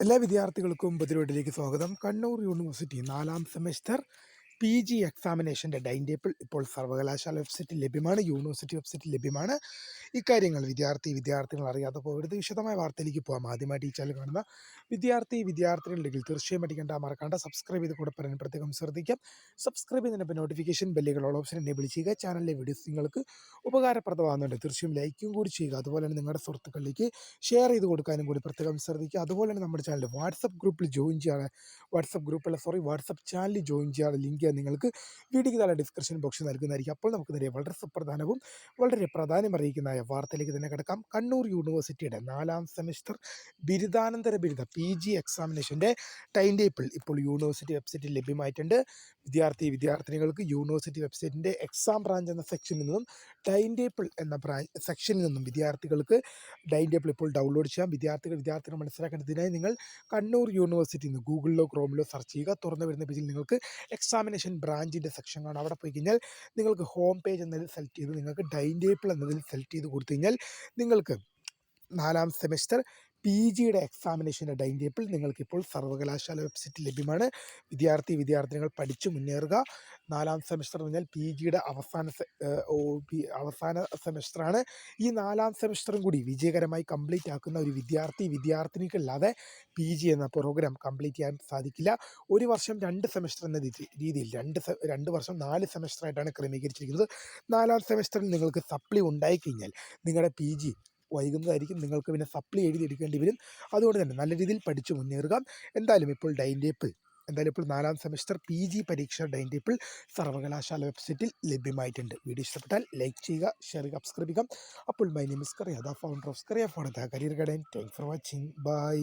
എല്ലാ വിദ്യാർത്ഥികൾക്കും പുതിരോട്ടിലേക്ക് സ്വാഗതം. കണ്ണൂർ യൂണിവേഴ്സിറ്റി 4ാം സെമസ്റ്റർ PG എക്സാമിനേഷൻ്റെ ടൈം ടേബിൾ ഇപ്പോൾ സർവകലാശാല വെബ്സൈറ്റിൽ ലഭ്യമാണ്, യൂണിവേഴ്സിറ്റി വെബ്സൈറ്റിൽ ലഭ്യമാണ്. ഇക്കാര്യങ്ങൾ വിദ്യാർത്ഥികൾ അറിയാതെ പോകരുത്. വിശദമായ വാർത്തയിലേക്ക് പോകാം. ആദ്യമായിട്ട് ഈ ചാനൽ കാണുന്ന വിദ്യാർത്ഥികളുണ്ടെങ്കിൽ തീർച്ചയായും മറക്കാണ്ട് സബ്സ്ക്രൈബ് ചെയ്ത് കൂടെ പറയാൻ പ്രത്യേകം ശ്രദ്ധിക്കാം. സബ്സ്ക്രൈബ് ചെയ്യുന്നതിന് നോട്ടിഫിക്കേഷൻ ബെല്ലുകൾ ഓൾ ഓപ്ഷൻ എനേബിൾ ചെയ്യുക. ചാനലിലെ വീഡിയോസ് നിങ്ങൾക്ക് ഉപകാരപ്രദമാകുന്നുണ്ട്, തീർച്ചയായും ലൈക്കും കൂടി ചെയ്യുക. അതുപോലെ തന്നെ നിങ്ങളുടെ സുഹൃത്തുക്കളിലേക്ക് ഷെയർ ചെയ്ത് കൊടുക്കാനും കൂടി പ്രത്യേകം ശ്രദ്ധിക്കുക. അതുപോലെ തന്നെ നമ്മുടെ ചാനൽ വാട്സപ്പ് ചാനൽ ജോയിൻ ചെയ്യാതെ ലിങ്ക് നിങ്ങൾക്ക് വീഡിയോയ്ക്ക് താഴെ ഡിസ്ക്രിപ്ഷൻ ബോക്സിൽ നൽകുന്നതായിരിക്കും. അപ്പോൾ നമുക്ക് നേരെ വളരെ സുപ്രധാനവും വളരെ പ്രാധാന്യം അറിയിക്കുന്നതായ വാർത്തയിലേക്ക് തന്നെ കിടക്കാം. കണ്ണൂർ യൂണിവേഴ്സിറ്റിയുടെ 4ാം സെമസ്റ്റർ ബിരുദാനന്തര ബിരുദ PG എക്സാമിനേഷൻ്റെ ടൈം ടേബിൾ ഇപ്പോൾ യൂണിവേഴ്സിറ്റി വെബ്സൈറ്റിൽ ലഭ്യമായിട്ടുണ്ട്. വിദ്യാർത്ഥിനികൾക്ക് യൂണിവേഴ്സിറ്റി വെബ്സൈറ്റിൻ്റെ എക്സാം ബ്രാഞ്ച് എന്ന സെക്ഷനിൽ നിന്നും ടൈം ടേബിൾ എന്ന സെക്ഷനിൽ നിന്നും വിദ്യാർത്ഥികൾക്ക് ടൈം ടേബിൾ ഇപ്പോൾ ഡൗൺലോഡ് ചെയ്യാം. വിദ്യാർത്ഥികൾ മനസ്സിലാക്കേണ്ടതിനായി നിങ്ങൾ കണ്ണൂർ യൂണിവേഴ്സിറ്റി എന്ന് ഗൂഗിളിലോ ക്രോമിലോ സെർച്ച് ചെയ്യുക. തുറന്നു വരുന്ന പേജിൽ നിങ്ങൾക്ക് എക്സാമിനേഷൻ ബ്രാഞ്ചിൻ്റെ സെക്ഷൻ കാണാം. അവിടെ പോയി കഴിഞ്ഞാൽ നിങ്ങൾക്ക് ഹോം പേജ് എന്നതിൽ സെലക്ട് ചെയ്ത് നിങ്ങൾക്ക് ടൈം ടേബിൾ എന്നതിൽ സെലക്ട് ചെയ്ത് കൊടുത്തു കഴിഞ്ഞാൽ നിങ്ങൾക്ക് 4ാം സെമസ്റ്റർ PG എക്സാമിനേഷൻ്റെ ടൈം ടേബിൾ നിങ്ങൾക്കിപ്പോൾ സർവകലാശാല വെബ്സൈറ്റിൽ ലഭ്യമാണ്. വിദ്യാർത്ഥിനികൾ പഠിച്ചു മുന്നേറുക. 4ാം സെമസ്റ്റർ എന്ന് പറഞ്ഞാൽ PG അവസാന സെമസ്റ്ററാണ്. ഈ 4ാം സെമസ്റ്ററും കൂടി വിജയകരമായി കംപ്ലീറ്റ് ആക്കുന്ന ഒരു വിദ്യാർത്ഥിനിക്കല്ലാതെ PG എന്ന പ്രോഗ്രാം കംപ്ലീറ്റ് ചെയ്യാൻ സാധിക്കില്ല. ഒരു വർഷം 2 സെമസ്റ്റർ എന്ന രീതിയിൽ 2 വർഷം 4 സെമസ്റ്ററായിട്ടാണ് ക്രമീകരിച്ചിരിക്കുന്നത്. 4ാം സെമസ്റ്ററിൽ നിങ്ങൾക്ക് സപ്ലി ഉണ്ടായിക്കഴിഞ്ഞാൽ നിങ്ങളുടെ PG വൈകുന്നതായിരിക്കും. നിങ്ങൾക്ക് പിന്നെ സപ്ലി എഴുതിയെടുക്കേണ്ടി വരും. അതുകൊണ്ട് തന്നെ നല്ല രീതിയിൽ പഠിച്ചു മുന്നേറുക. എന്തായാലും ഇപ്പോൾ 4ാം സെമസ്റ്റർ PG പരീക്ഷ ടൈം ടേബിൾ സർവകലാശാല വെബ്സൈറ്റിൽ ലഭ്യമായിട്ടുണ്ട്. വീഡിയോ ഇഷ്ടപ്പെട്ടാൽ ലൈക്ക് ചെയ്യുക, ഷെയർ ചെയ്യുക, സബ്സ്ക്രൈബ് ചെയ്യുക. അപ്പോൾ my name is Kariya, the founder of Kariya for the career guidance. Thanks for watching. By.